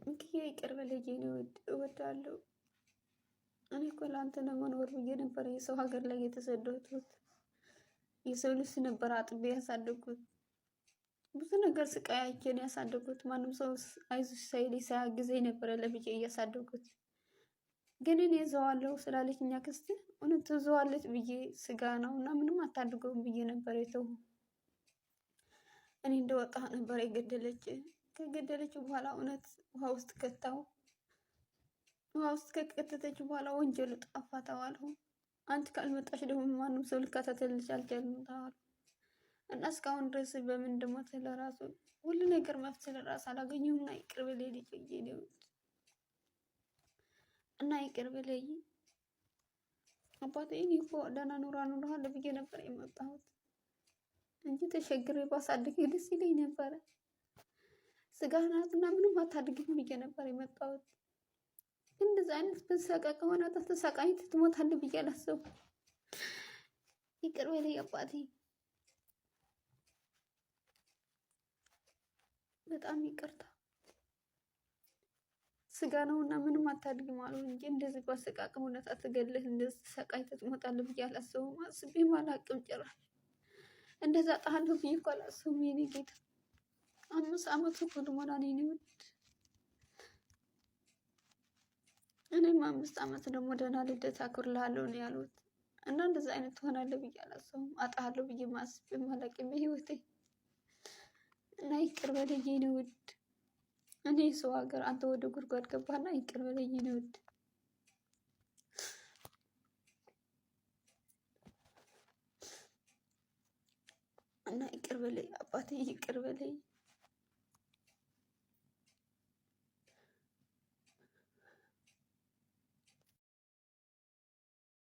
እንግዲህ ይቅር በለኝ የኔ ውድ፣ እወዳለሁ። እኔ እኮ ለአንተ ለመኖር ብዬ ነበር የሰው ሀገር ላይ የተሰደድኩት። የሰው ልጅ ነበር አጥቤ ያሳደግኩት። ብዙ ነገር ስቃይ አይቼ ነው ያሳደግኩት። ማንም ሰው አይዞሽ ሳይለኝ ሳያግዘኝ ነበረ ለብቻ እያሳደግኩት። ግን እኔ እዘዋለሁ ስላለችኝ አክስቴ እውነት ትዘዋለች ብዬ ስጋ ነው እና ምንም አታድርገውም ብዬ ነበር የተው። እኔ እንደወጣ ነበር የገደለች። ከገደለች በኋላ እውነት ውሃ ውስጥ ከተው። ውሃ ውስጥ ከከተተች በኋላ ወንጀሉ ጠፋ ተባልሁ። አንቺ ካልመጣሽ ደግሞ ማንም ሰው ሊከታተልሽ አልቻለም ተባልሁ። እና እስካሁን ድረስ በምን እንደሞተ ለራሱ ሁሉ ነገር መፍትሄ ለራሱ አላገኘሁም። እና ይቅር በለኝ ልጄ ነው እና ይቅር በለኝ አባቴ። እኔ እኮ ደህና ኑሮ እኖርሃለሁ ብዬ ነበር የመጣሁት እንጂ ተቸግሬ ባሳድግ ደስ ይለኝ ነበረ። ስጋ ናትና ምንም አታድግም ብዬ ነበር የመጣሁት። እንደዚህ አይነት በሰቃ ከሆነ ተሰቃይተህ ትሞታለህ ብዬ አላሰብኩም። ይቅር በለኝ አባቴ፣ በጣም ይቅርታ። ስጋ ነውና ምንም አታድግም አሉ እንጂ እንደዚህ በአሰቃቀም ሁኔታ ተገድለህ እንደዚህ ተሰቃይተህ ትሞታለህ ብዬ አላሰብኩም። አስቤም አላቅም ጭራሽ። እንደዛ ጣለሁ ብዬ እኮ አላሰብኩም የኔ ጌታ። 5 ዓመት እኮ ልሞላ ነው የኔ ውድ። እኔም 5 ዓመት ደግሞ ደህና ልደት አክብርልሃለሁ ነው ያሉት። እና እንደዛ አይነት ትሆናለህ ብዬ አላሰብኩም። አጣሃለሁ ብዬ አስቤም አላቅም በህይወቴ። እና ይቅር በለኝ የኔ ውድ። እኔ ሰው ሀገር አንተ ወደ ጉድጓድ ገባህና ይቅር በለኝ የኔ ውድ። እና ይቅር በለኝ አባቴ፣ ይቅር በለኝ።